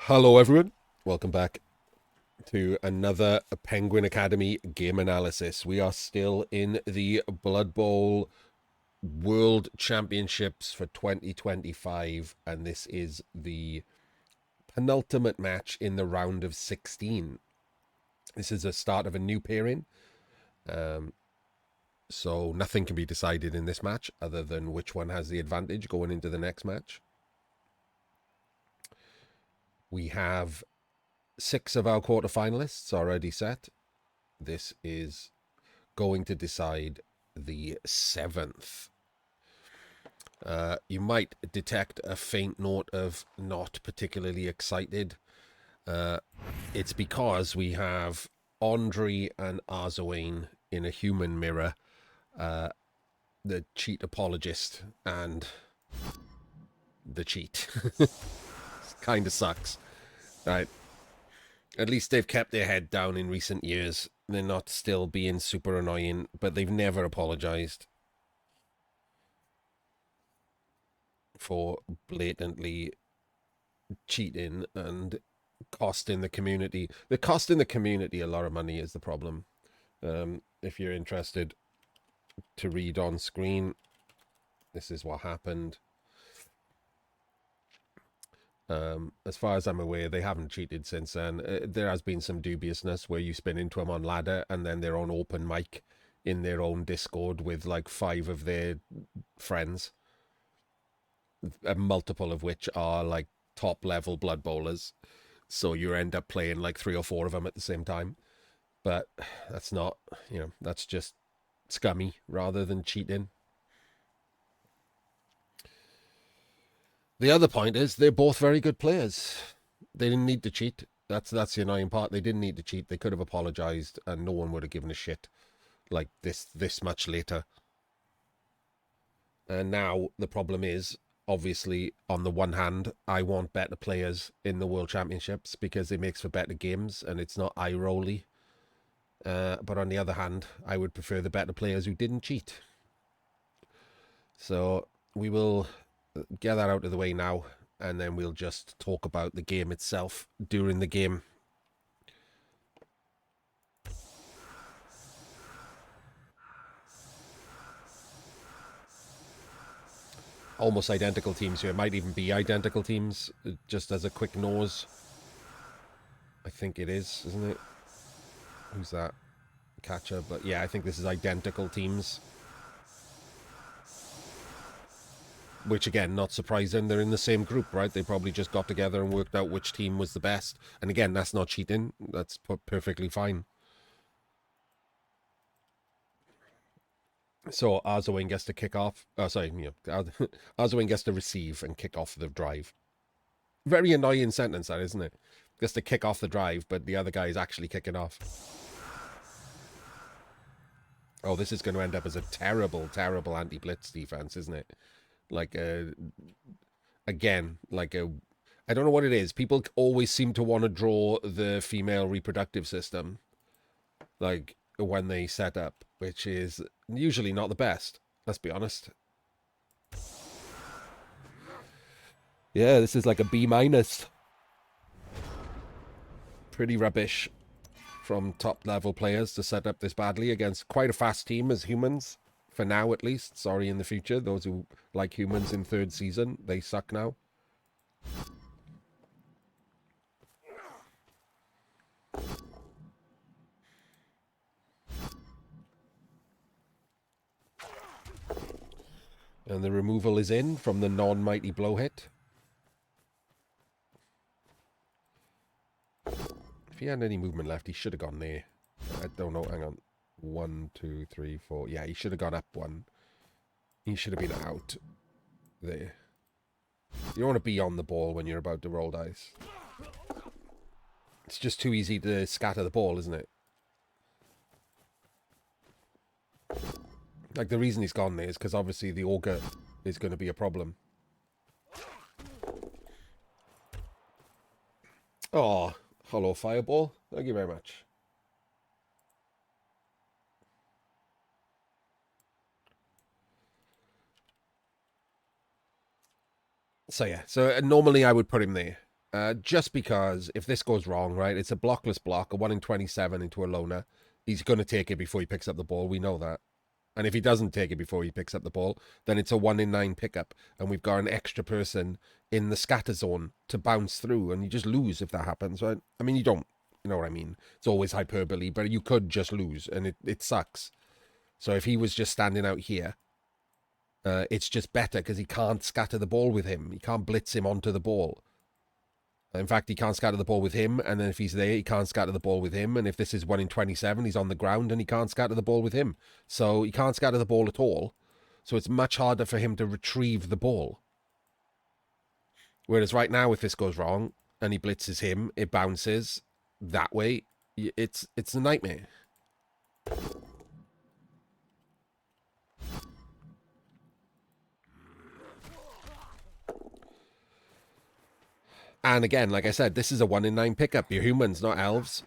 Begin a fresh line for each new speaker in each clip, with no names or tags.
Hello, everyone. Welcome back to another Penguin Academy game analysis. We are still in the Blood Bowl World Championships for 2025, and this is the penultimate match in the round of 16. This is the start of a new pairing, um, so nothing can be decided in this match other than which one has the advantage going into the next match. We have 6 of our quarterfinalists already set. This is going to decide the 7th. You might detect a faint note of not particularly excited. It's because we have Andriy and Arzowane in a human mirror, the cheat apologist and the cheat. Kind of sucks. Right. At least they've kept their head down in recent years. They're not still being super annoying, but they've never apologized for blatantly cheating and costing the community. They're costing the community a lot of money is the problem. If you're interested to read on screen, this is what happened. As far as I'm aware, they haven't cheated since then. There has been some dubiousness where you spin into them on ladder and then they're on open mic in their own Discord with like 5 of their friends, multiple of which are like top level blood bowlers. So you end up playing like 3 or 4 of them at the same time. But that's not, that's just scummy rather than cheating. The other point is they're both very good players. They didn't need to cheat. That's the annoying part. They didn't need to cheat. They could have apologized and no one would have given a shit like this much later. And now the problem is, obviously, on the one hand, I want better players in the World Championships because it makes for better games and it's not eye-rolly. But on the other hand, I would prefer the better players who didn't cheat. So we will get that out of the way now, and then we'll just talk about the game itself during the game. Almost identical teams here. It might even be identical teams, just as a quick nose. I think it is, isn't it? Who's that? Catcher. But yeah, I think this is identical teams. Which, again, not surprising. They're in the same group, right? They probably just got together and worked out which team was the best. And again, that's not cheating. That's perfectly fine. So Arzowane gets to kick off. Oh, sorry, Arzowane gets to receive and kick off the drive. Very annoying sentence, that, isn't it? Gets to kick off the drive, but the other guy is actually kicking off. Oh, this is going to end up as a terrible, terrible anti-blitz defense, isn't it? Like, again, like a... I don't know what it is. People always seem to want to draw the female reproductive system, like, when they set up, which is usually not the best. Let's be honest. Yeah, this is like a B minus. Pretty rubbish from top level players to set up this badly against quite a fast team as humans. For now, at least. Sorry, in the future. Those who like humans in 3rd season, they suck now. And the removal is in from the non-mighty blow hit. If he had any movement left, he should have gone there. I don't know. Hang on. 1, 2, 3, 4. Yeah, he should have gone up 1. He should have been out there. You don't want to be on the ball when you're about to roll dice. It's just too easy to scatter the ball, isn't it? Like, the reason he's gone there is because obviously the auger is going to be a problem. Oh, hollow fireball. Thank you very much. So yeah, so normally I would put him there. Just because if this goes wrong, right, it's a blockless block, a 1 in 27 into a loner. He's going to take it before he picks up the ball. We know that. And if he doesn't take it before he picks up the ball, then it's a 1 in 9 pickup. And we've got an extra person in the scatter zone to bounce through. And you just lose if that happens, right? I mean, you don't, you know what I mean? It's always hyperbole, but you could just lose. And it sucks. So if he was just standing out here, it's just better because he can't scatter the ball with him. He can't blitz him onto the ball. In fact, he can't scatter the ball with him, and then if he's there, he can't scatter the ball with him. And if this is 1 in 27, he's on the ground and he can't scatter the ball with him. So he can't scatter the ball at all. So it's much harder for him to retrieve the ball. Whereas right now, if this goes wrong and he blitzes him, it bounces that way. It's a nightmare. And again, like I said, this is a 1 in 9 pickup. You're humans, not elves.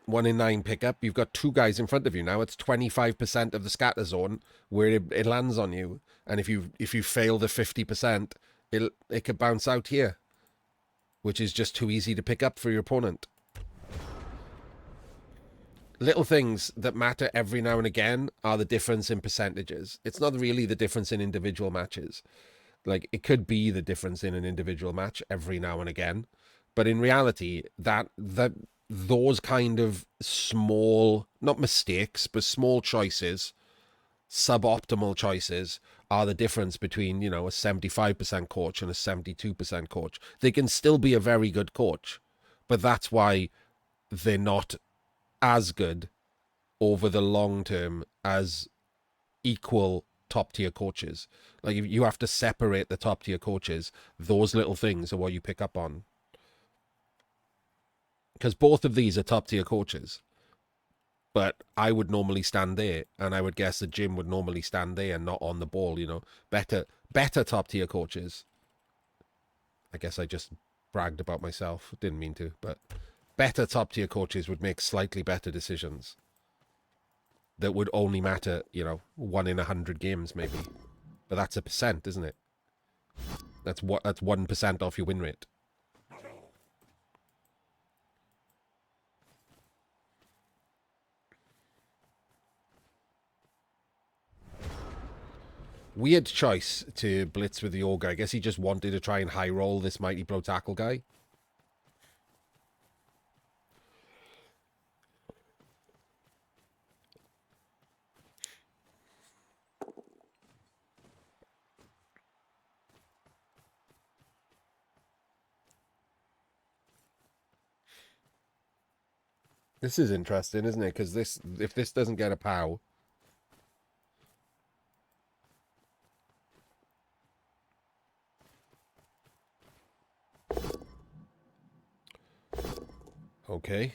1 in 9 pickup. You've got 2 guys in front of you now. It's 25% of the scatter zone where it lands on you. And if you fail the 50%, it could bounce out here, which is just too easy to pick up for your opponent. Little things that matter every now and again are the difference in percentages. It's not really the difference in individual matches. Like, it could be the difference in an individual match every now and again, but in reality, those kind of small, not mistakes, but small choices, suboptimal choices, are the difference between, you know, a 75% coach and a 72% coach. They can still be a very good coach, but that's why they're not as good over the long term as equal top tier coaches. Like, if you have to separate the top tier coaches, those little things are what you pick up on. Because both of these are top tier coaches. But I would normally stand there, and I would guess the Jim would normally stand there and not on the ball, you know. Better top tier coaches. I guess I just bragged about myself. Didn't mean to, but better top tier coaches would make slightly better decisions that would only matter, you know, 1 in 100 games maybe. But that's a percent, isn't it? That's 1% off your win rate. Weird choice to blitz with the ogre. I guess he just wanted to try and high roll this mighty blow tackle guy. This is interesting, isn't it? Because if this doesn't get a POW, okay,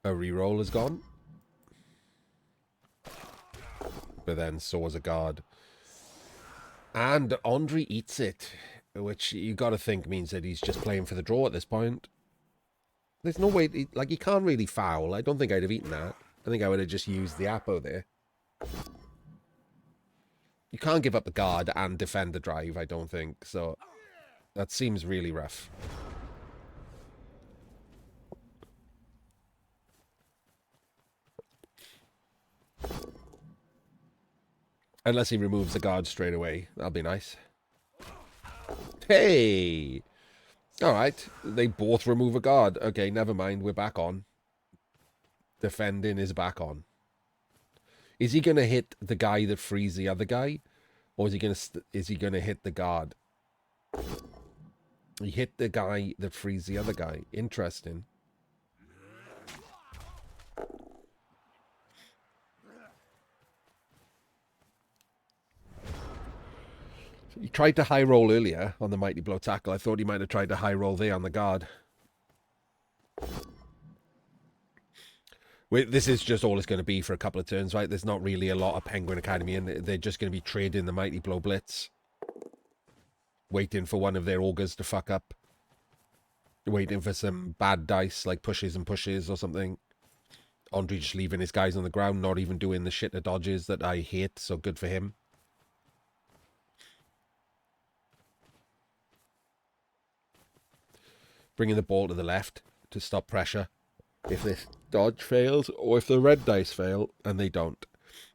a reroll is gone, but then so is a guard, and Andriy eats it, which you got to think means that he's just playing for the draw at this point. There's no way, like, he can't really foul. I don't think I'd have eaten that. I think I would have just used the Apo there. You can't give up the guard and defend the drive, I don't think. So that seems really rough. Unless he removes the guard straight away. That'll be nice. Hey! Alright, they both remove a guard. Okay, never mind, we're back on. Defending is back on. Is he going to hit the guy that frees the other guy? Or is he going to hit the guard? He hit the guy that frees the other guy. Interesting. He tried to high roll earlier on the mighty blow tackle. I thought he might have tried to high roll there on the guard. Wait, this is just all it's going to be for a couple of turns, right? There's not really a lot of Penguin Academy, and they're just going to be trading the mighty blow blitz, waiting for one of their augers to fuck up, waiting for some bad dice like pushes and pushes or something. Andriy just leaving his guys on the ground, not even doing the shit dodges that I hate. So good for him. bringing the ball to the left to stop pressure. If this dodge fails, or if the red dice fail, and they don't.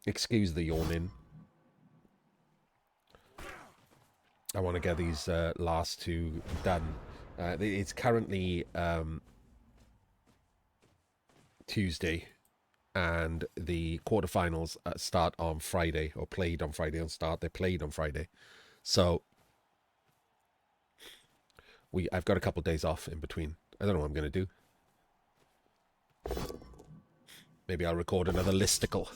Excuse the yawning. I want to get these last two done. It's currently Tuesday, and the quarterfinals start on Friday, or played on Friday. They're played on Friday. So I've got a couple of days off in between. I don't know what I'm going to do. Maybe I'll record another listicle.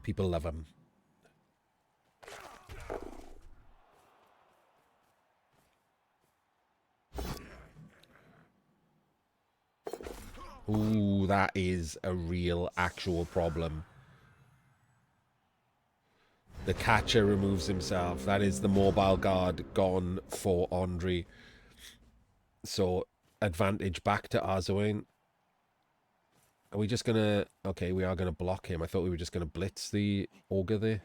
People love them. Ooh, that is a real, actual problem. The catcher removes himself. That is the mobile guard gone for Andriy. So, advantage back to Arzowane. Are we just going to... Okay, we are going to block him. I thought we were just going to blitz the ogre there.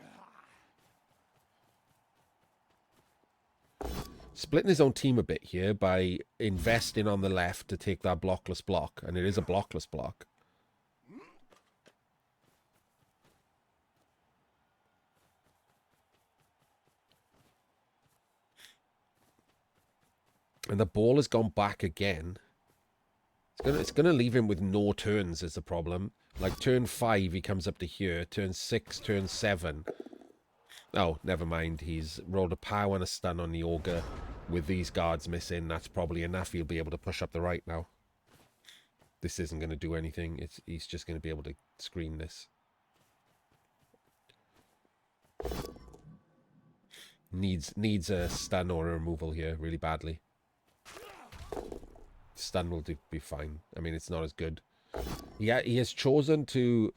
Splitting his own team a bit here by investing on the left to take that blockless block. And it is a blockless block. And the ball has gone back again. It's gonna leave him with no turns is the problem. Like turn 5 he comes up to here. Turn 6, turn 7. Oh, never mind. He's rolled a power and a stun on the ogre. With these guards missing, that's probably enough. He'll be able to push up the right now. This isn't going to do anything. He's just going to be able to screen this. Needs a stun or a removal here really badly. Stun will be fine. I mean, it's not as good. Yeah, he has chosen to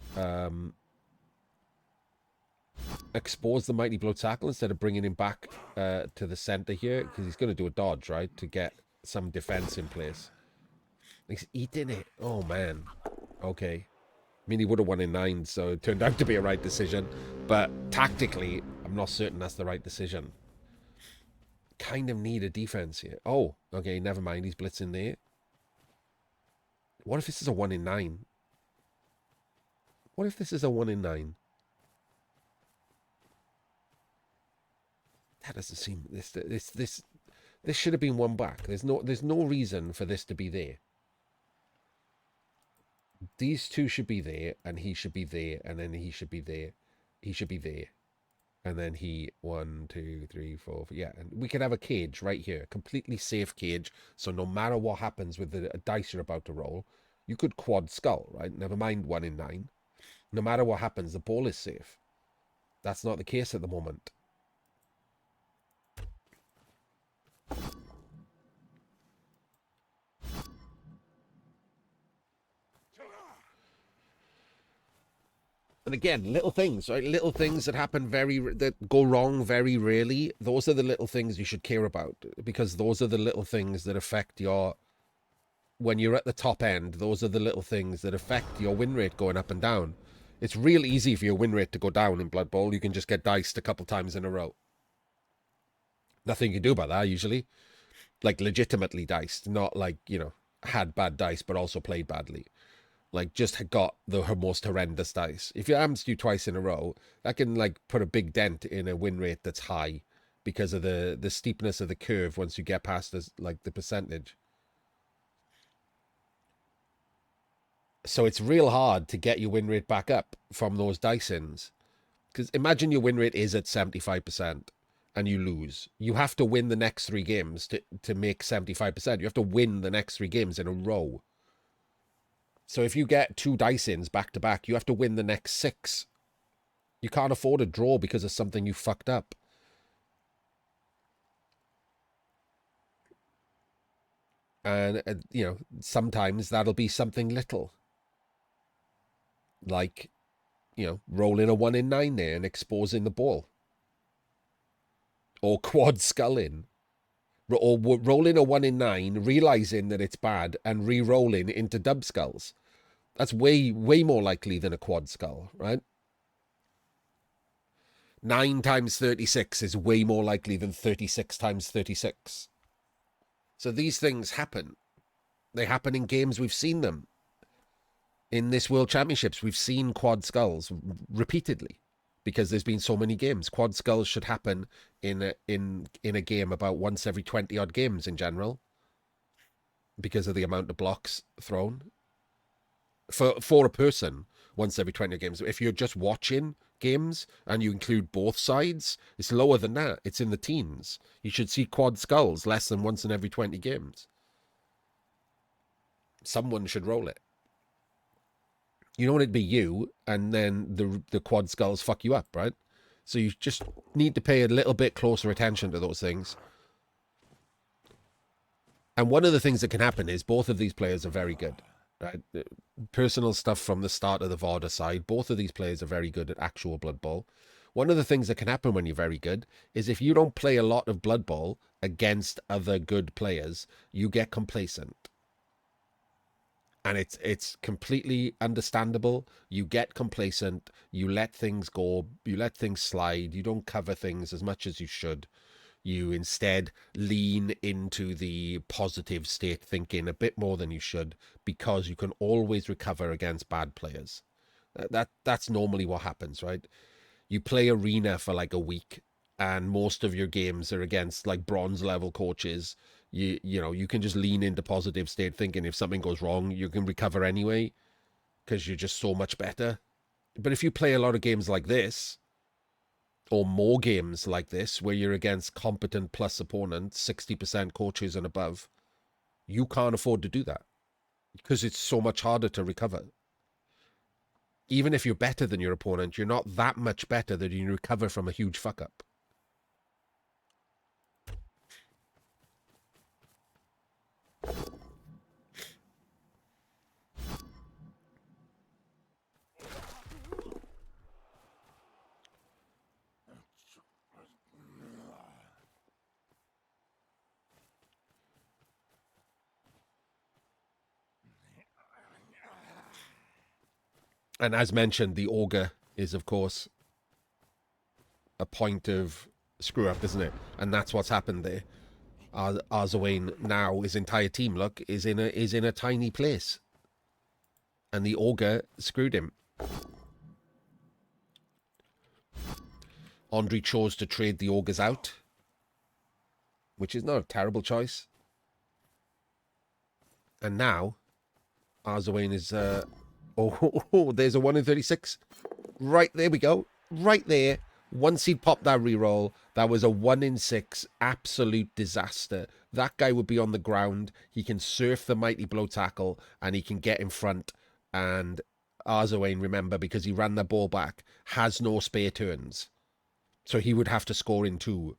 expose the Mighty Blow Tackle instead of bringing him back to the center here, because he's going to do a dodge, right, to get some defense in place. He's eating it. Oh, man. Okay. I mean, he would have won in 9, so it turned out to be a right decision. But tactically, I'm not certain that's the right decision. Kind of need a defense here. Oh, okay, never mind. He's blitzing there. What if this is a 1 in 9? What if this is a 1 in 9? That doesn't seem... This should have been one back. There's no reason for this to be there. These two should be there, and he should be there, and then he should be there. He should be there. And then he... 1, 2, 3, 4... Yeah, and we could have a cage right here. Completely safe cage. So no matter what happens with the dice you're about to roll, you could quad skull, right? Never mind 1 in 9. No matter what happens, the ball is safe. That's not the case at the moment. And again, little things, right? Little things that happen that go wrong very rarely. Those are the little things you should care about, because those are the little things that affect your... When you're at the top end, those are the little things that affect your win rate going up and down. It's real easy for your win rate to go down in Blood Bowl. You can just get diced a couple times in a row. Nothing you can do about that, usually. Like, legitimately diced. Not like, you know, had bad dice, but also played badly. Like, just got the most horrendous dice. If it happens to you twice in a row, that can, like, put a big dent in a win rate that's high because of the steepness of the curve once you get past, the percentage. So it's real hard to get your win rate back up from those dice-ins. Because imagine your win rate is at 75% and you lose. You have to win the next 3 games to make 75%. You have to win the next 3 games in a row. So if you get 2 dice-ins back-to-back, you have to win the next 6. You can't afford a draw because of something you fucked up. And, you know, sometimes that'll be something little. Like, you know, rolling a 1 in 9 there and exposing the ball. Or quad sculling. Or rolling a 1 in 9, realizing that it's bad, and re-rolling into dub skulls. That's way more likely than a quad skull, right? 9 times 36 is way more likely than 36 times 36. So these things happen. They happen in games. We've seen them. In this World Championships, we've seen quad skulls repeatedly because there's been so many games. Quad skulls should happen in a game about once every 20 odd games in general because of the amount of blocks thrown. For a person, once every 20 games. If you're just watching games and you include both sides, it's lower than that. It's in the teens. You should see quad skulls less than once in every 20 games. Someone should roll it. You don't want it to be you, and then the quad skulls fuck you up, right? So you just need to pay a little bit closer attention to those things. And one of the things that can happen is both of these players are very good. Right? Personal stuff from the start of the VOD aside, both of these players are very good at actual Blood Bowl. One of the things that can happen when you're very good is if you don't play a lot of Blood Bowl against other good players, you get complacent. And it's completely understandable. You get complacent, you let things go, you let things slide, you don't cover things as much as you should. You instead lean into the positive state thinking a bit more than you should because you can always recover against bad players. That's normally what happens, right? You play arena for like a week and most of your games are against like bronze level coaches. You know, you can just lean into positive state thinking. If something goes wrong, you can recover anyway because you're just so much better. But if you play a lot of games like this, or more games like this, where you're against competent plus opponents, 60% coaches and above, you can't afford to do that because it's so much harder to recover. Even if you're better than your opponent, you're not that much better that you recover from a huge fuck up. And as mentioned, the Ogre is, of course, a point of screw up, isn't it? And that's what's happened there. Arzowane now, his entire team, look, is in a tiny place. And the Ogre screwed him. Andriy chose to trade the Ogres out, which is not a terrible choice. And now, Arzowane is... Oh, there's a 1 in 36. Right, there we go. Right there. Once he'd popped that reroll, that was a 1 in 6 absolute disaster. That guy would be on the ground. He can surf the Mighty Blow tackle, and he can get in front. And Arzowane, remember, because he ran the ball back, has no spare turns. So he would have to score in 2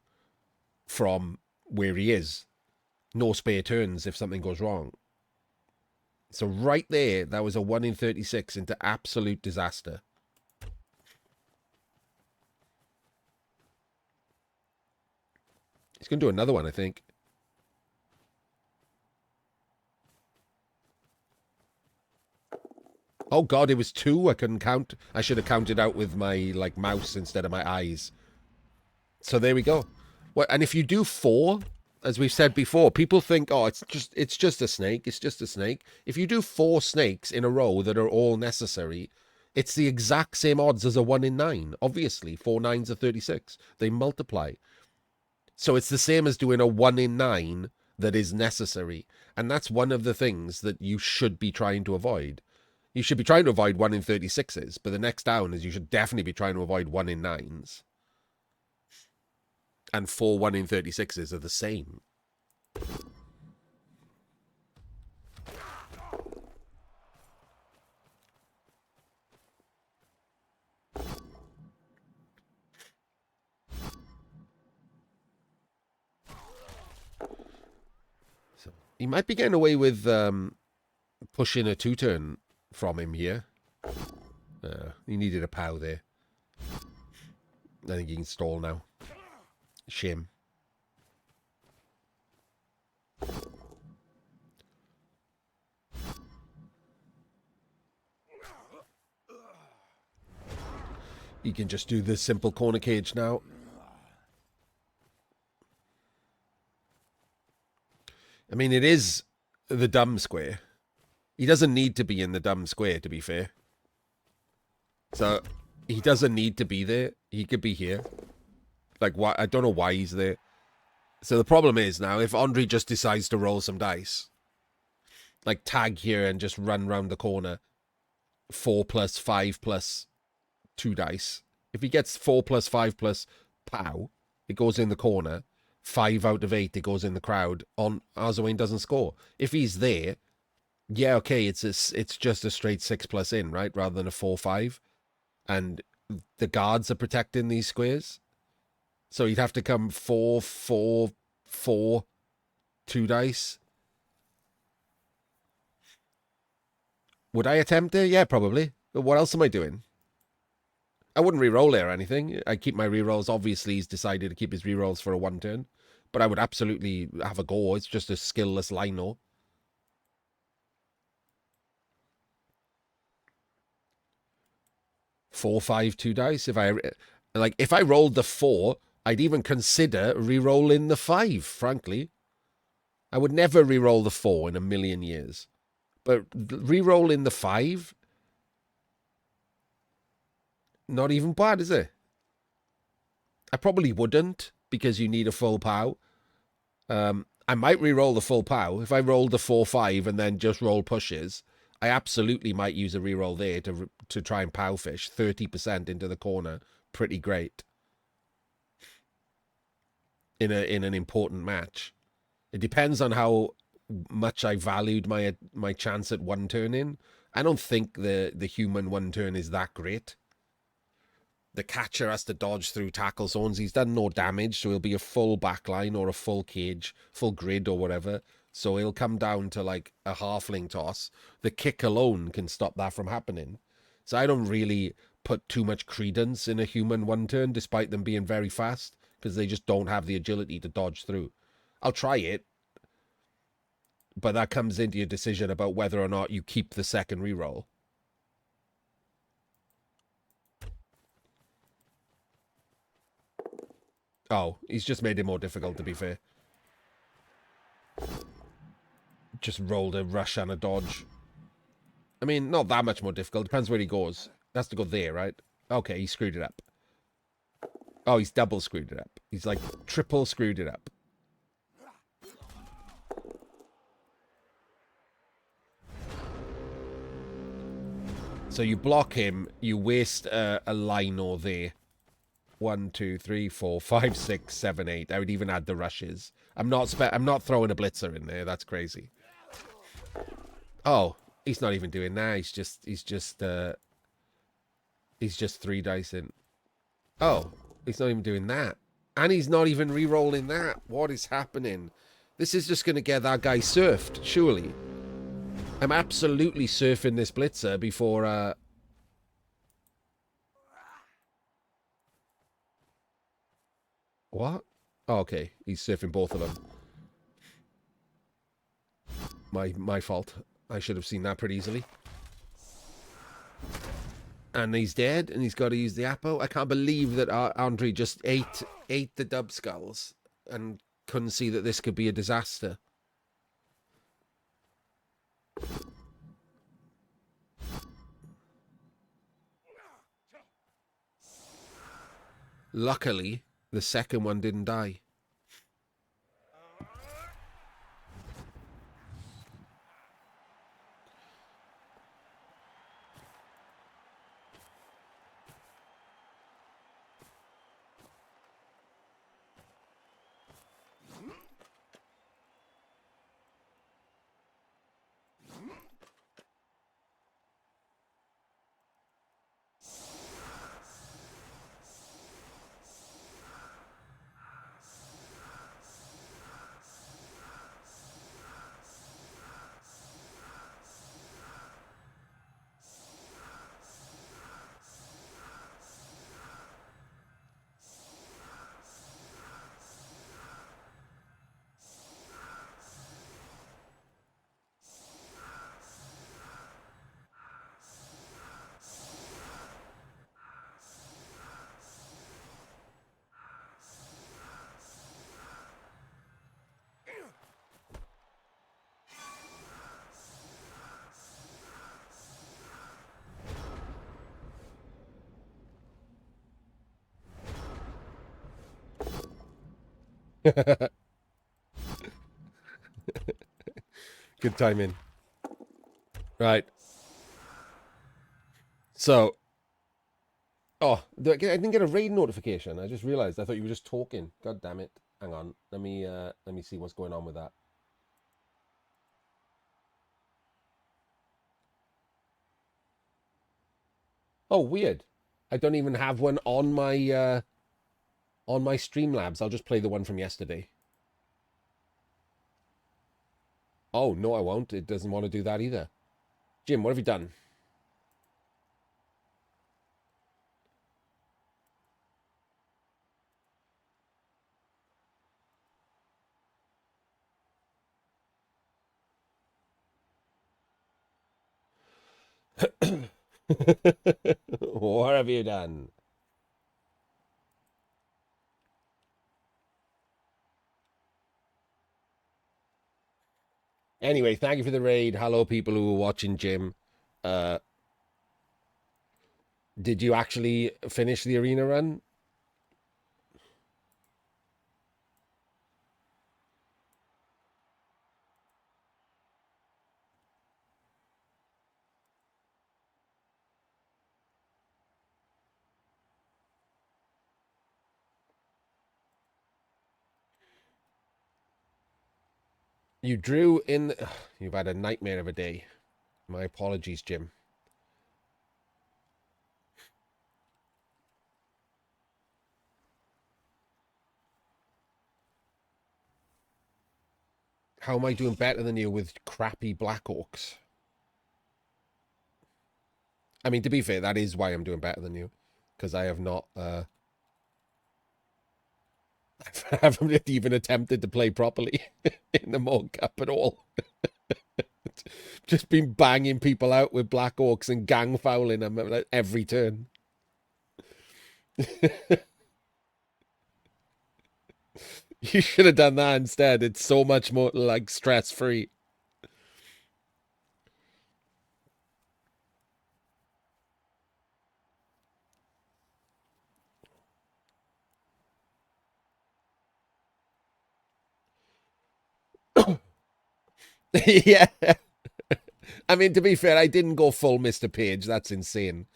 from where he is. No spare turns if something goes wrong. So right there, that was a 1 in 36 into absolute disaster. He's going to do another one, I think. Oh, God, it was 2. I couldn't count. I should have counted out with my like mouse instead of my eyes. So there we go. Well, and if you do 4, as we've said before, people think, oh, it's just a snake. It's just a snake. If you do 4 snakes in a row that are all necessary, it's the exact same odds as a 1 in 9. Obviously, 4 9s are 36. They multiply. So it's the same as doing a 1 in 9 that is necessary. And that's one of the things that you should be trying to avoid. You should be trying to avoid 1 in 36s, but the next down is you should definitely be trying to avoid 1 in 9s. And 4 1 in 36s are the same. So he might be getting away with pushing a 2-turn from him here. He needed a POW there. I think he can stall now. Shame. He can just do the simple corner cage now. I mean, it is the dumb square. He doesn't need to be in the dumb square, to be fair. So, he doesn't need to be there. He could be here. Like, why? I don't know why he's there. So the problem is now, if Andriy just decides to roll some dice, like tag here and just run round the corner, 4 plus 5 plus 2 dice. If he gets 4 plus 5 plus pow, it goes in the corner. 5 out of 8, it goes in the crowd. On Arzowane doesn't score. If he's there, yeah, okay, it's just a straight 6 plus in, right? Rather than a 4-5. And the guards are protecting these squares. So he'd have to come 4, 4, 4, 2 dice. Would I attempt it? Yeah, probably. But what else am I doing? I wouldn't re-roll it or anything. I keep my re-rolls. Obviously, he's decided to keep his re-rolls for a 1 turn. But I would absolutely have a go. It's just a skillless lino. Four, 5, 2 dice. If I rolled the 4, I'd even consider re-rolling the 5, frankly. I would never re-roll the 4 in a million years. But re-rolling the 5, not even bad, is it? I probably wouldn't, because you need a full POW. I might re-roll the full POW. If I rolled the 4-5 and then just roll pushes, I absolutely might use a re-roll there to try and POW fish. 30% into the corner. Pretty great. In an important match. It depends on how much I valued my chance at 1 turn in. I don't think the human 1 turn is that great. The catcher has to dodge through tackle zones. He's done no damage, so he'll be a full backline or a full cage, full grid or whatever. So he'll come down to like a halfling toss. The kick alone can stop that from happening. So I don't really put too much credence in a human 1 turn, despite them being very fast, because they just don't have the agility to dodge through. I'll try it, but that comes into your decision about whether or not you keep the second reroll. Oh, he's just made it more difficult, to be fair. Just rolled a rush and a dodge. I mean, not that much more difficult. Depends where he goes. He has to go there, right? Okay, he screwed it up. Oh, he's double screwed it up. He's like triple screwed it up. So you block him, you waste a lino there. 1, 2, 3, 4, 5, 6, 7, 8. I would even add the rushes. I'm not throwing a blitzer in there. That's crazy. Oh, he's not even doing that. He's just 3 dice in. Oh, he's not even doing that. And he's not even re-rolling that. What is happening? This is just going to get that guy surfed, surely. I'm absolutely surfing this blitzer before... What? Oh, okay, he's surfing both of them. My fault. I should have seen that pretty easily. And he's dead, and he's got to use the Apo. I can't believe that Andriy just ate the dub skulls and couldn't see that this could be a disaster. Luckily, the second one didn't die. Good timing. Right. So, oh, I didn't get a raid notification. I just realized. I thought you were just talking. God damn it. Hang on. Let me see what's going on with that. Oh, weird. I don't even have one on my Streamlabs. I'll just play the one from yesterday. Oh, no, I won't. It doesn't want to do that either. Jim, what have you done? What have you done? Anyway, thank you for the raid. Hello, people who are watching, Jim. Uh, did you actually finish the arena run? You drew in. You've had a nightmare of a day. My apologies, Jim. How am I doing better than you with crappy Black Orcs? I mean, to be fair, that is why I'm doing better than you, because I have not. I haven't even attempted to play properly in the Mod Cup at all. Just been banging people out with Black Orcs and gang fouling them every turn. You should have done that instead. It's so much more like stress free. Yeah. I mean, to be fair, I didn't go full Mr. Page. That's insane.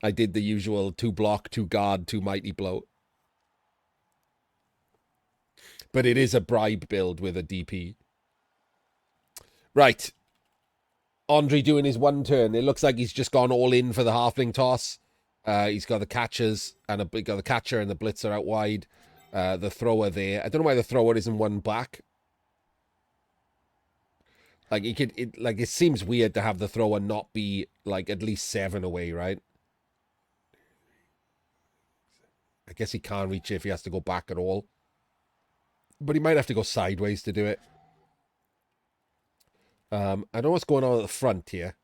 I did the usual 2 block, 2 guard, 2 mighty blow. But it is a bribe build with a DP. Right. Andriy doing his one turn. It looks like he's just gone all in for the halfling toss. He's got the catchers and got the catcher and the blitzer out wide. The thrower there. I don't know why the thrower isn't one back. Like it seems weird to have the thrower not be like at least 7 away, right? I guess he can't reach it if he has to go back at all. But he might have to go sideways to do it. I don't know what's going on at the front here.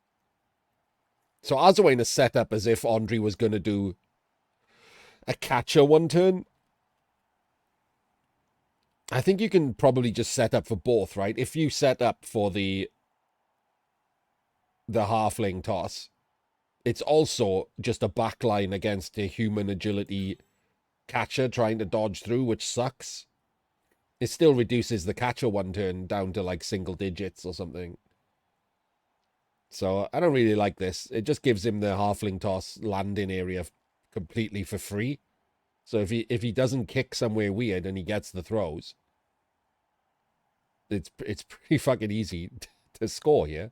So Arzowane is set up as if Andriy was going to do a catcher one turn. I think you can probably just set up for both, right? If you set up for the halfling toss, it's also just a backline against a human agility catcher trying to dodge through, which sucks. It still reduces the catcher one turn down to like single digits or something. So I don't really like this. It just gives him the halfling toss landing area completely for free. So if he doesn't kick somewhere weird and he gets the throws, it's pretty fucking easy to score here.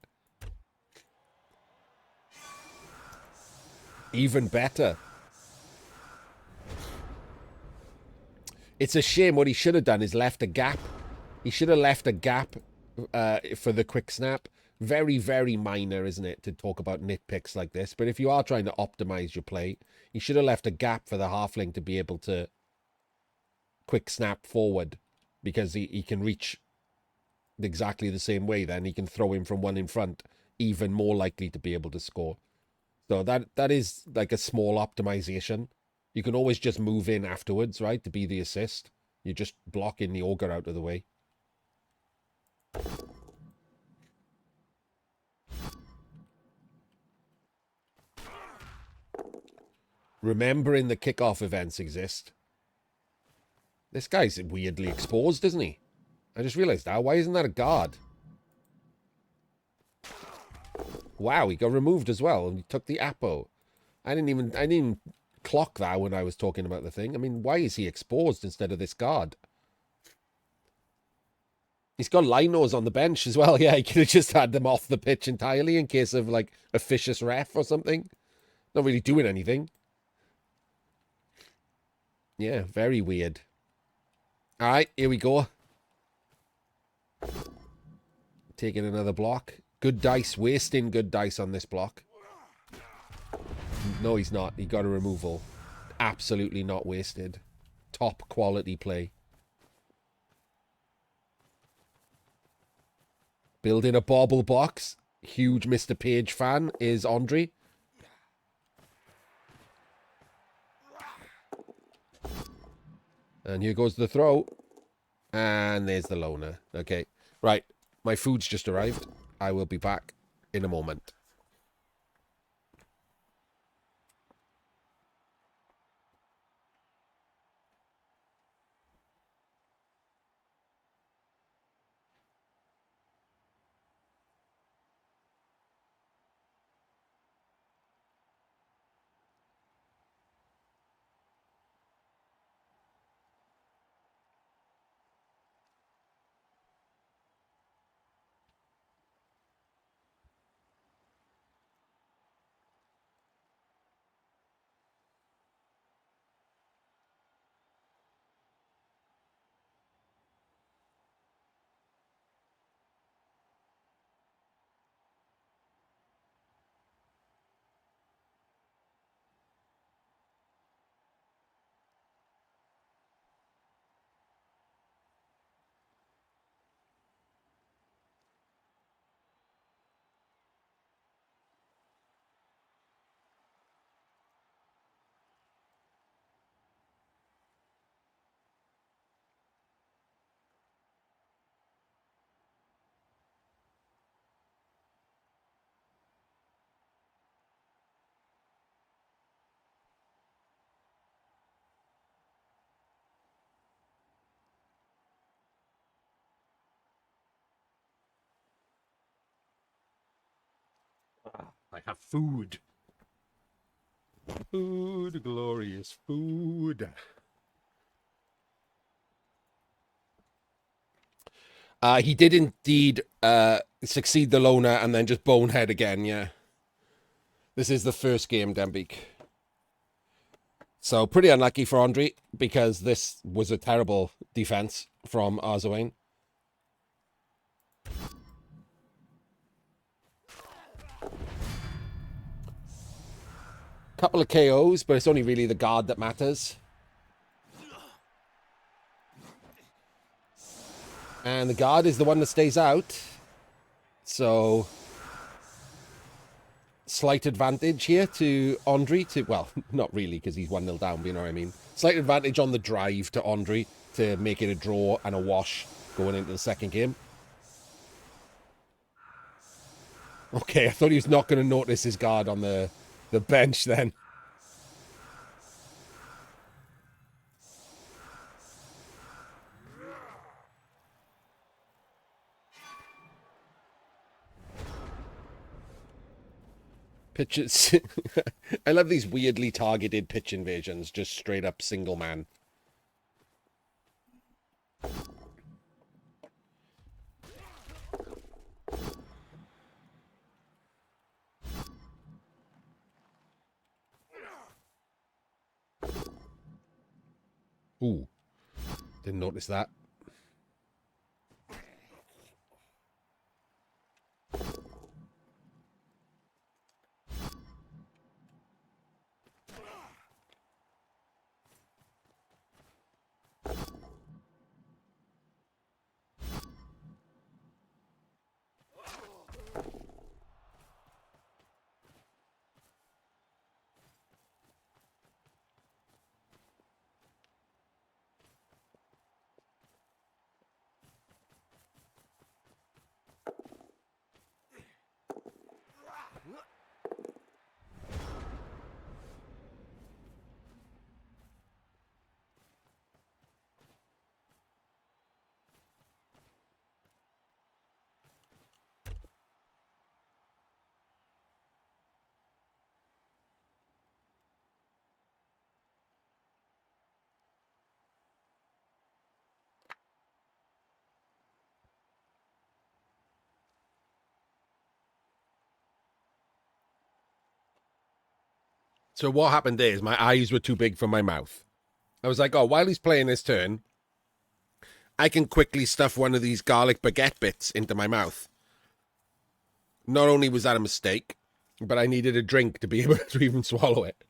Even better. It's a shame. What he should have done is left a gap. He should have left a gap for the quick snap. Very, very minor, isn't it, to talk about nitpicks like this? But if you are trying to optimize your play, he should have left a gap for the halfling to be able to quick snap forward, because he can reach exactly the same way. Then he can throw him from one in front, even more likely to be able to score. So that is like a small optimization. You can always just move in afterwards, right, to be the assist. You're just blocking the ogre out of the way. Remembering the kickoff events exist. This guy's weirdly exposed, isn't he? I just realised that. Why isn't that a guard? Wow, he got removed as well, and he took the Apo. I didn't even clock that when I was talking about the thing. I mean, why is he exposed instead of this guard? He's got linos on the bench as well. Yeah, he could have just had them off the pitch entirely in case of, like, a vicious ref or something. Not really doing anything. Yeah, very weird. All right, here we go. Taking another block. Good dice. Wasting good dice on this block. No, he's not. He got a removal. Absolutely not wasted. Top quality play. Building a bauble box. Huge Mr. Page fan is Andriy. And here goes the throw. And there's the loner. Okay. Right. My food's just arrived. I will be back in a moment. I have food. Food, glorious food. He did indeed succeed the loner and then just bonehead again, yeah. This is the first game, Dembeek. So pretty unlucky for Andriy because this was a terrible defense from Arzowane. Couple of KOs, but it's only really the guard that matters. And the guard is the one that stays out. So slight advantage here to Andriy to, well, not really because he's 1-0 down, but you know what I mean. Slight advantage on the drive to Andriy to make it a draw and a wash going into the second game. Okay, I thought he was not going to notice his guard on the bench then. Pitches. I love these weirdly targeted pitch invasions, just straight up single man. Ooh, didn't notice that. So what happened there is my eyes were too big for my mouth. I was like, oh, while he's playing his turn, I can quickly stuff one of these garlic baguette bits into my mouth. Not only was that a mistake, but I needed a drink to be able to even swallow it.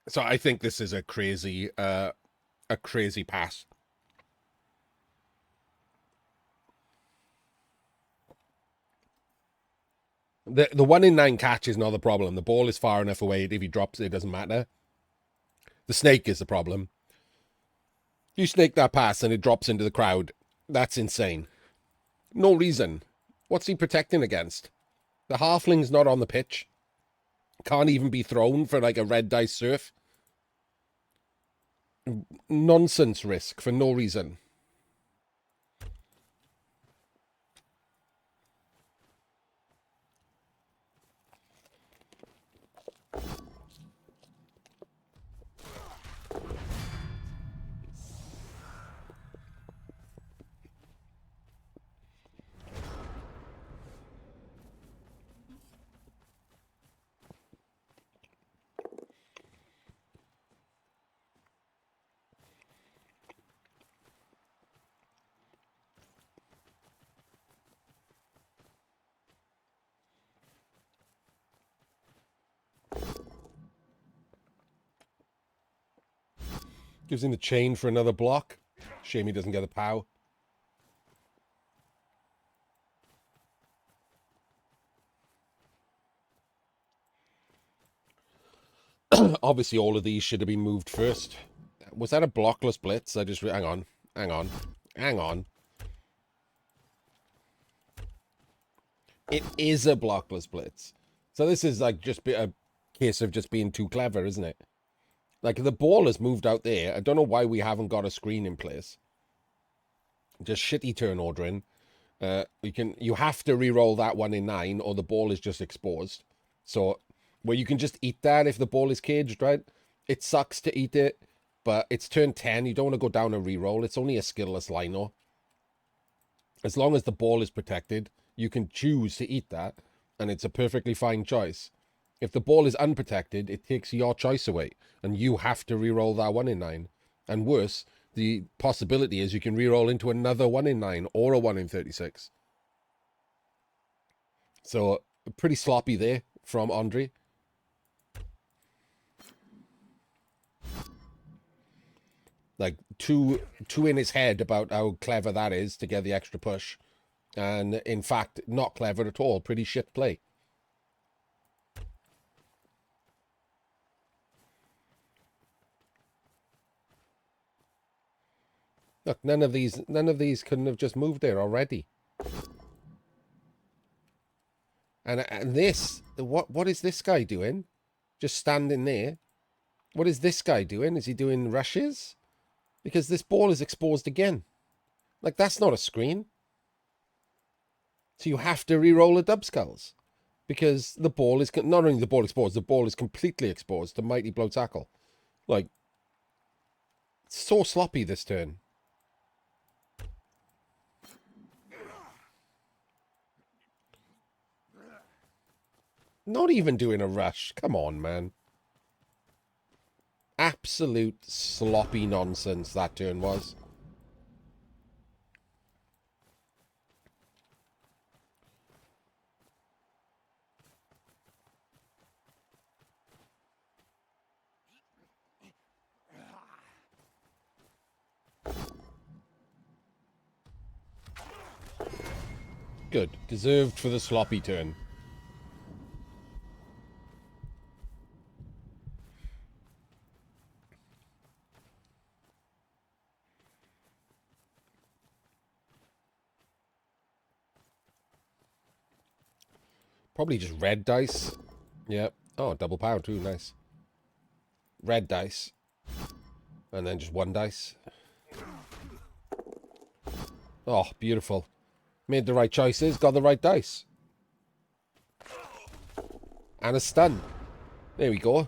So I think this is a crazy pass. The 1 in 9 catch is not the problem. The ball is far enough away. If he drops it, it doesn't matter. The snake is the problem. You snake that pass and it drops into the crowd. That's insane. No reason. What's he protecting against? The halfling's not on the pitch. Can't even be thrown for like a red dice surf. Nonsense risk for no reason. Gives him the chain for another block. Shame he doesn't get the POW. Obviously, all of these should have been moved first. Was that a blockless blitz? I just... Hang on. It is a blockless blitz. So this is like just a case of just being too clever, isn't it? Like, the ball has moved out there. I don't know why we haven't got a screen in place. Just shitty turn ordering. You have to re-roll that 1 in 9 or the ball is just exposed. So, where you can just eat that if the ball is caged, right? It sucks to eat it, but it's turn 10. You don't want to go down and re-roll. It's only a skillless lino. As long as the ball is protected, you can choose to eat that, and it's a perfectly fine choice. If the ball is unprotected, it takes your choice away, and you have to re-roll that 1 in 9. And worse, the possibility is you can re-roll into another 1 in 9 or a 1 in 36. So, pretty sloppy there from Andriy. Like, too in his head about how clever that is to get the extra push. And, in fact, not clever at all. Pretty shit play. Look, none of these couldn't have just moved there already. And this, what is this guy doing? Just standing there. What is this guy doing? Is he doing rushes? Because this ball is exposed again. Like, that's not a screen. So you have to re-roll a dub skulls. Because the ball is, not only the ball exposed, the ball is completely exposed to mighty blow tackle. Like, so sloppy this turn. Not even doing a rush. Come on, man. Absolute sloppy nonsense that turn was. Good. Deserved for the sloppy turn. Probably just red dice. Yep. Oh, double power too. Nice. Red dice. And then just 1 dice. Oh, beautiful. Made the right choices. Got the right dice. And a stun. There we go.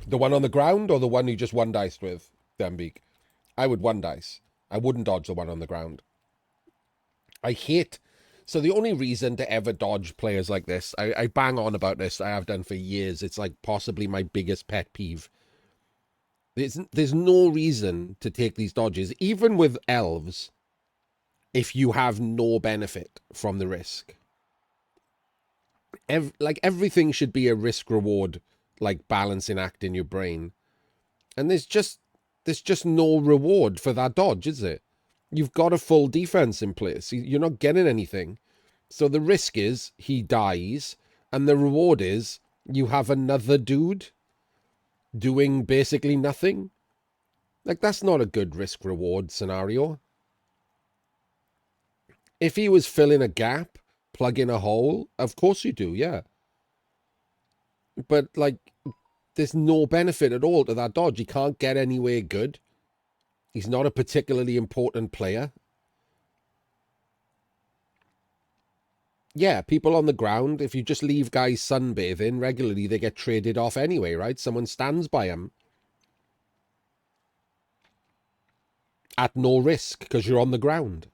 The one on the ground or the one you just one diced with, Dembeek? I would one dice. I wouldn't dodge the one on the ground. I hate... So the only reason to ever dodge players like this, I bang on about this, I have done for years. It's like possibly my biggest pet peeve. There's no reason to take these dodges, even with elves, if you have no benefit from the risk. Like everything should be a risk-reward, like balancing act in your brain. And there's just no reward for that dodge, is it? You've got a full defense in place. You're not getting anything. So the risk is he dies, and the reward is you have another dude doing basically nothing. Like, that's not a good risk-reward scenario. If he was filling a gap, plugging a hole, of course you do, yeah. But, like, there's no benefit at all to that dodge. He can't get anywhere good. He's not a particularly important player. Yeah, people on the ground, if you just leave guys sunbathing regularly, they get traded off anyway, right? Someone stands by them. At no risk, because you're on the ground.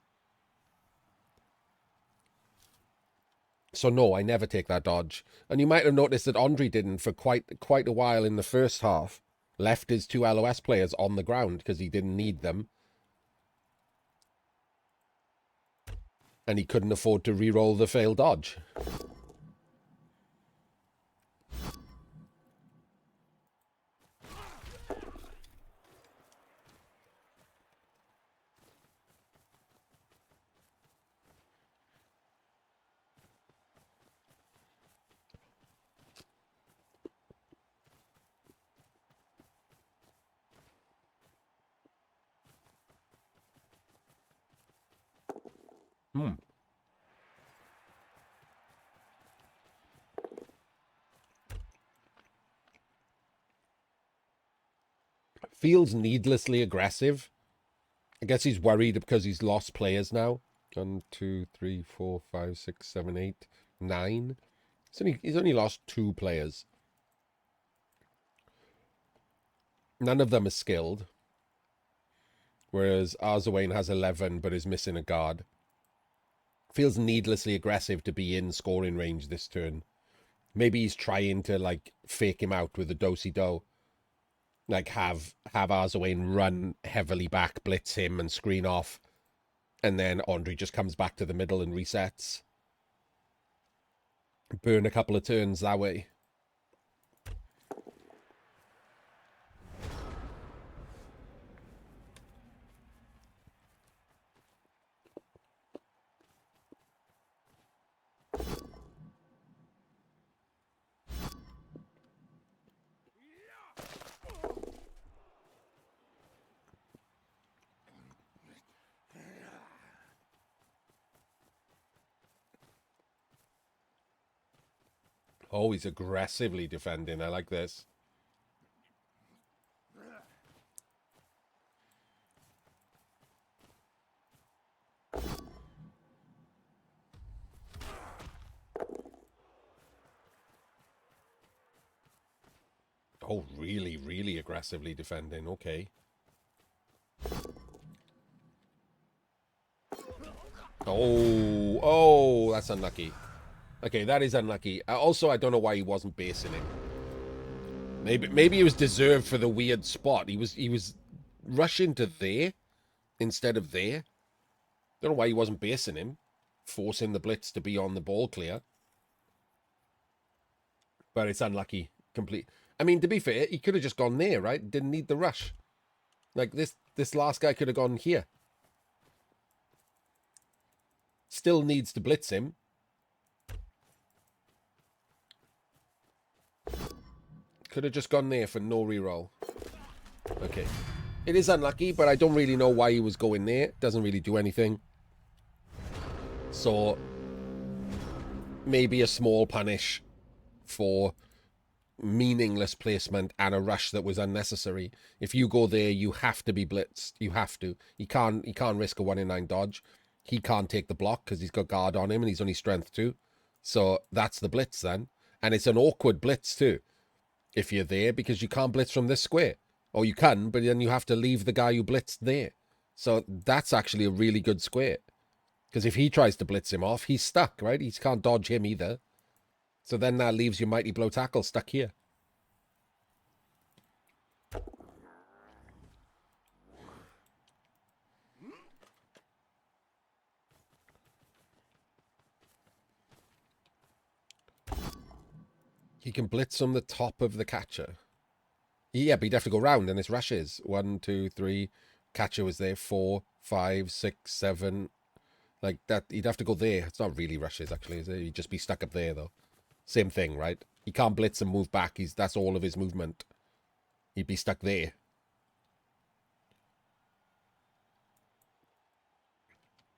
So no, I never take that dodge. And you might have noticed that Andriy didn't for quite a while in the first half. Left his 2 LOS players on the ground because he didn't need them. And he couldn't afford to re-roll the failed dodge. Feels needlessly aggressive. I guess he's worried because he's lost players now. 1, 2, 3, 4, 5, 6, 7, 8, 9. He's only lost 2 players. None of them are skilled. Whereas Arzowane has 11 but is missing a guard. Feels needlessly aggressive to be in scoring range this turn. Maybe he's trying to, like, fake him out with a do-si-do. Like, have Arzowane run heavily back, blitz him, and screen off. And then Andriy just comes back to the middle and resets. Burn a couple of turns that way. Oh, he's aggressively defending. I like this. Oh, really, really aggressively defending. Okay. Oh, that's unlucky. Okay, that is unlucky. Also, I don't know why he wasn't basing him. Maybe it was deserved for the weird spot. He was rushing to there instead of there. Don't know why he wasn't basing him, forcing the blitz to be on the ball clear. But it's unlucky. Complete. I mean, to be fair, he could have just gone there, right? Didn't need the rush. Like, this last guy could have gone here. Still needs to blitz him. Could have just gone there for no reroll. Okay. It is unlucky, but I don't really know why he was going there. Doesn't really do anything. So, maybe a small punish for meaningless placement and a rush that was unnecessary. If you go there, you have to be blitzed. You have to. You can't risk a 1 in 9 dodge. he can't take the block because he's got guard on him and he's only strength 2. So that's the blitz then. And it's an awkward blitz too, if you're there, because you can't blitz from this square. Or you can, but then you have to leave the guy who blitzed there. So that's actually a really good square. Because if he tries to blitz him off, he's stuck, right? He can't dodge him either. So then that leaves your mighty blow tackle stuck here. He can blitz from the top of the catcher. Yeah, but he'd have to go round, and it's rushes. 1, 2, 3. Catcher was there. 4, 5, 6, 7. Like that, he'd have to go there. It's not really rushes, actually, is it? He'd just be stuck up there, though. Same thing, right? He can't blitz and move back. That's all of his movement. He'd be stuck there.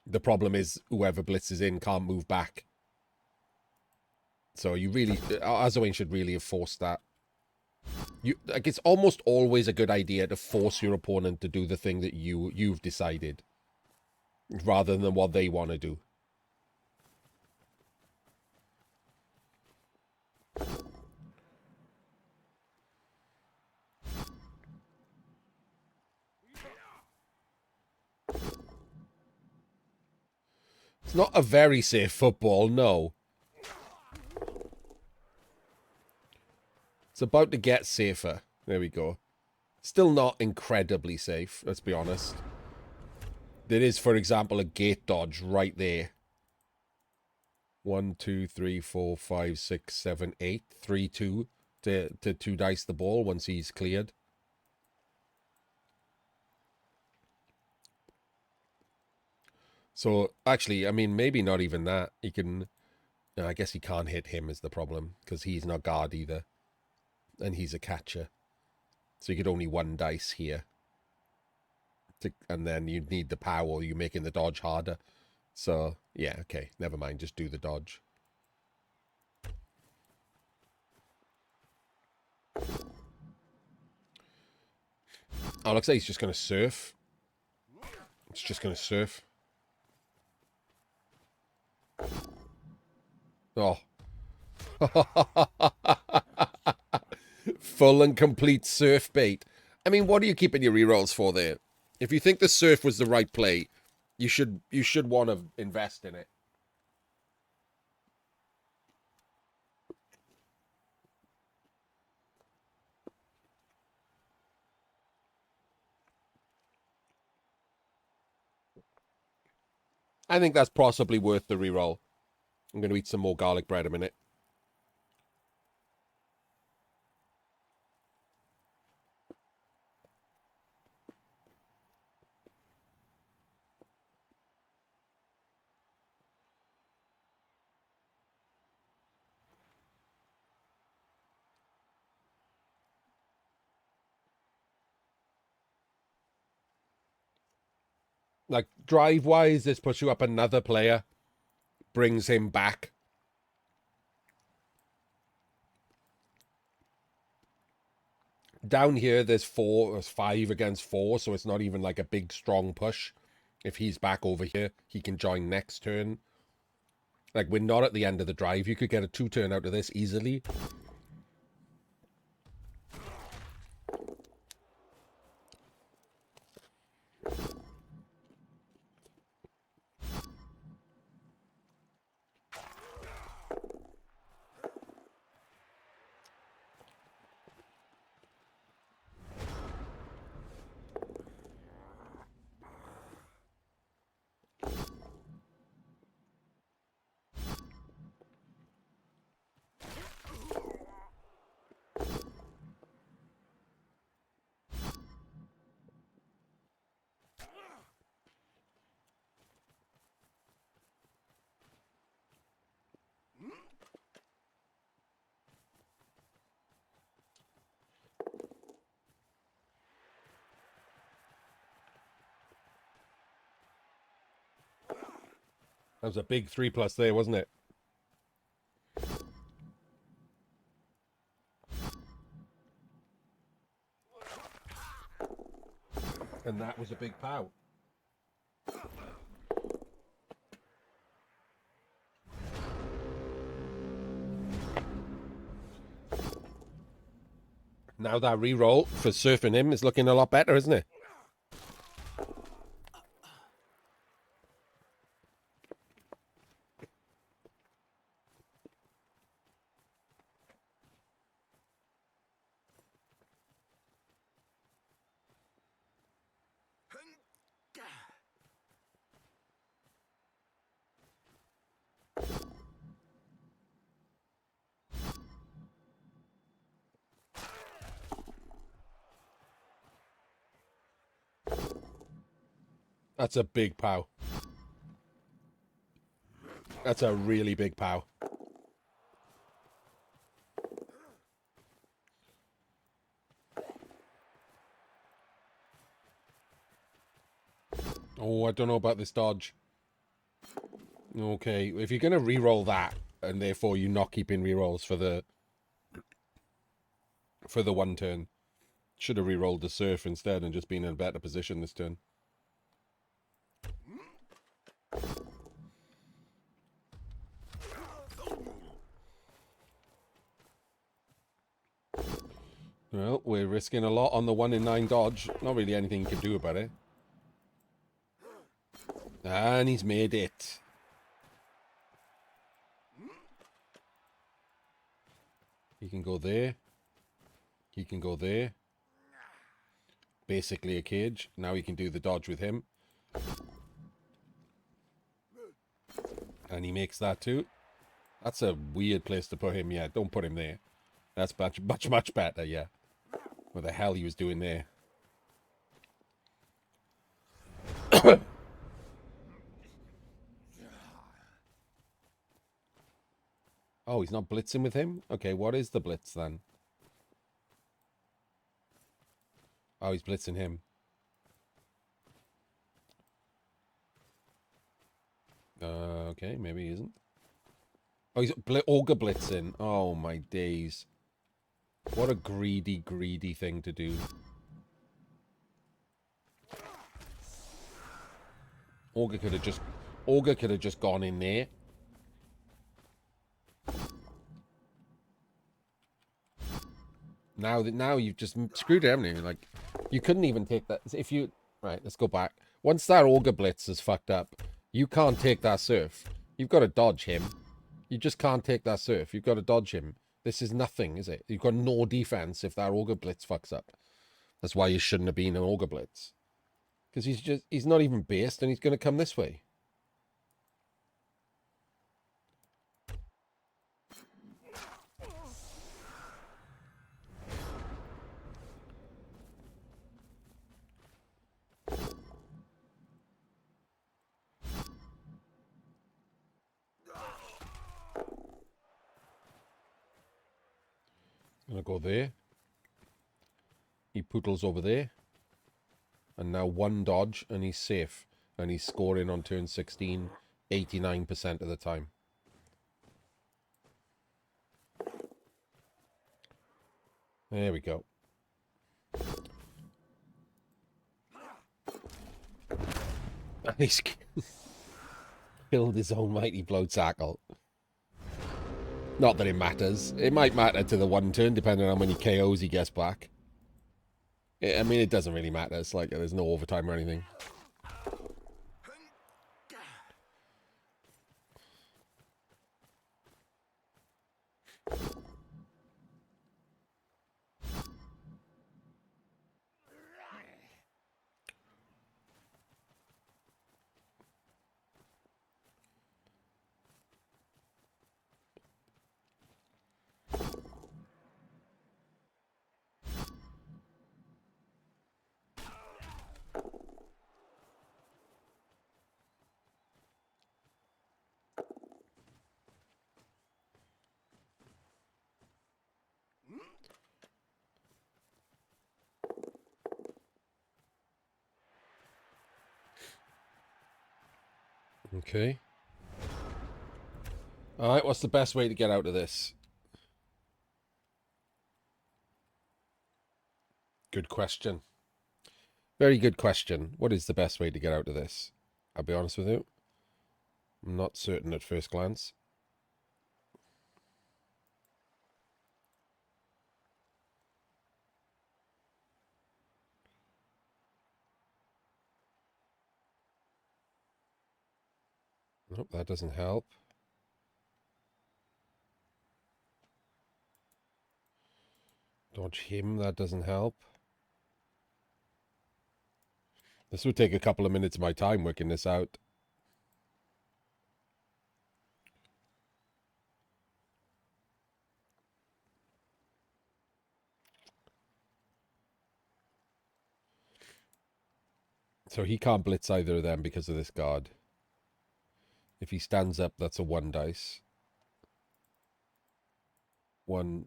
The problem is whoever blitzes in can't move back. So you really, Arzowane should really have forced that. Like, it's almost always a good idea to force your opponent to do the thing that you've decided, rather than what they want to do. It's not a very safe football, no. It's about to get safer. There we go. Still not incredibly safe, let's be honest. There is, for example, a gate dodge right there. 1, 2, 3, 4, 5, 6, 7, 8. 3, 2 to 2 dice the ball once he's cleared. So, actually, I mean, maybe not even that. He can... No, I guess he can't hit him is the problem, because he's not guard either. And he's a catcher. So you get only 1 dice here. And then you'd need the power, you're making the dodge harder. So, yeah, okay, never mind, just do the dodge. Oh, looks like he's just going to surf. It's just going to surf. Oh. Full and complete surf bait. I mean, what are you keeping your rerolls for there? If you think the surf was the right play, you should want to invest in it. I think that's possibly worth the reroll. I'm going to eat some more garlic bread in a minute. Like, drive-wise, this puts you up another player. Brings him back. Down here, there's 5 against 4, so it's not even like a big, strong push. If he's back over here, he can join next turn. Like, we're not at the end of the drive. You could get a 2-turn out of this easily. That was a big 3+ there, wasn't it? And that was a big pow. Now that reroll for surfing him is looking a lot better, isn't it? That's a big pow. That's a really big pow. Oh, I don't know about this dodge. Okay, if you're going to re-roll that, and therefore you're not keeping re-rolls for the one turn, should have re-rolled the surf instead and just been in a better position this turn. Well, we're risking a lot on the 1 in 9 dodge. Not really anything you can do about it. And he's made it. He can go there. He can go there. Basically a cage. Now he can do the dodge with him. And he makes that too. That's a weird place to put him. Yeah, don't put him there. That's much better, yeah. What the hell he was doing there? Oh, he's not blitzing with him? Okay, what is the blitz then? Oh, he's blitzing him. Okay, maybe he isn't. Oh, he's Ogre blitzing. Oh, my days. What a greedy, greedy thing to do. Ogre could have just gone in there. Now you've just screwed it, haven't you? Like, you couldn't even take that. If you... Right, let's go back. Once that Ogre blitz is fucked up, you can't take that surf. You've got to dodge him. You just can't take that surf. You've got to dodge him. This is nothing, is it? You've got no defense if that Ogre blitz fucks up. That's why you shouldn't have been an Ogre blitz. Because he's not even based and he's going to come this way. Gonna go there. He poodles over there. And now one dodge and he's safe. And he's scoring on turn 16 89% of the time. There we go. And he's killed his own mighty blow tackle. Not that it matters. It might matter to the one turn, depending on how many KOs he gets back. I mean, it doesn't really matter. It's like there's no overtime or anything. Okay. Alright, what's the best way to get out of this? Good question. Very good question. What is the best way to get out of this? I'll be honest with you. I'm not certain at first glance. Oh, that doesn't help. Dodge him, that doesn't help. This would take a couple of minutes of my time working this out. So he can't blitz either of them because of this guard. If he stands up, that's a 1 dice. 1,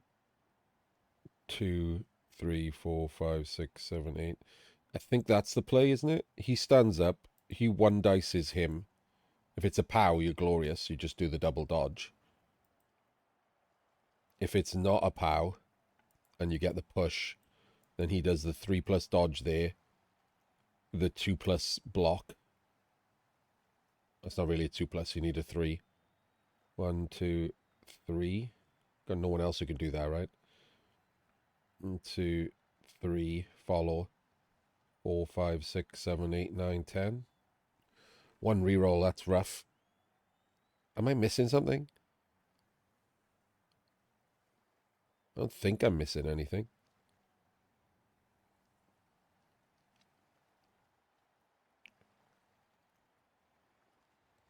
2, 3, 4, 5, 6, 7, 8. I think that's the play, isn't it? He stands up. He 1 dices him. If it's a POW, you're glorious. You just do the double dodge. If it's not a POW and you get the push, then he does the 3+ dodge there. The 2+ block. That's not really a 2+. You need a 3. 1, 2, 3. Got no one else who can do that, right? 1, 2, 3. Follow. 4, 5, 6, 7, 8, 9, 10. 1 reroll. That's rough. Am I missing something? I don't think I'm missing anything.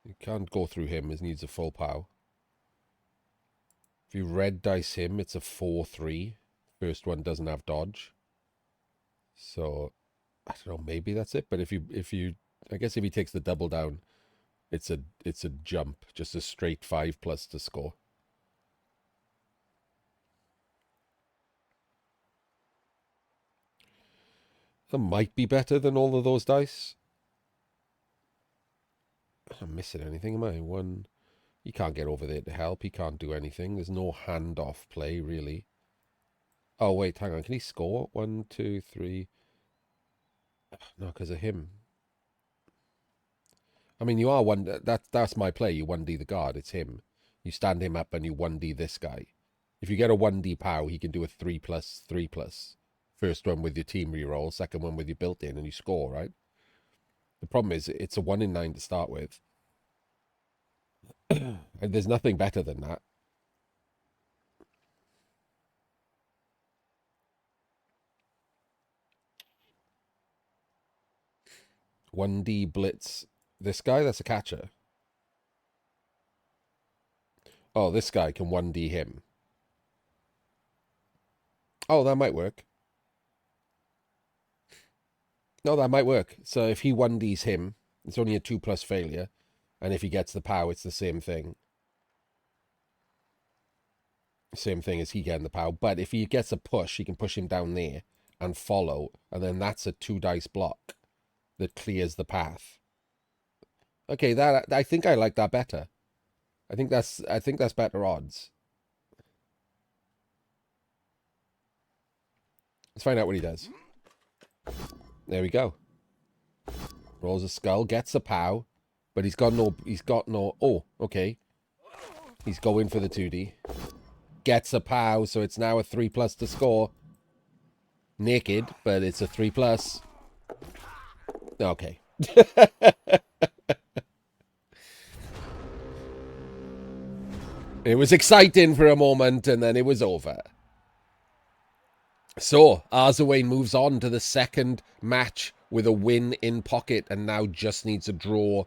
You can't go through him. It needs a full POW. If you red dice him, it's a 4-3. First one doesn't have dodge. So, I don't know, maybe that's it. But if you I guess if he takes the double down, it's a jump. Just a straight 5+ to score. That might be better than all of those dice. I'm missing anything, am I? 1... He can't get over there to help. He can't do anything. There's no handoff play, really. Oh, wait, hang on. Can he score? 1, 2, 3. No, because of him. I mean, you are one... That's my play. You 1D the guard. It's him. You stand him up and you 1D this guy. If you get a 1D POW, he can do a 3+, 3+. First one with your team reroll. Second one with your built-in and you score, right? The problem is it's a 1 in 9 to start with. And there's nothing better than that. One D blitz. This guy, that's a catcher. Oh, this guy can 1D him. Oh, that might work. No, that might work. So if he 1Ds him, it's only a 2+ failure. And if he gets the POW, it's the same thing. Same thing as he getting the POW. But if he gets a push, he can push him down there and follow. And then that's a 2 dice block that clears the path. Okay, that I think I like that better. I think that's better odds. Let's find out what he does. There we go. Rolls a skull, gets a POW, but he's got no, oh, okay. He's going for the 2D. Gets a POW, so it's now a 3+ to score. Naked, but it's a 3+. Okay. It was exciting for a moment, and then it was over. So, Arzowane moves on to the second match with a win in pocket and now just needs a draw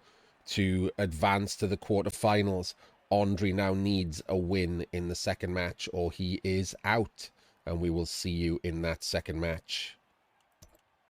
to advance to the quarterfinals. Andriy now needs a win in the second match or he is out, and we will see you in that second match.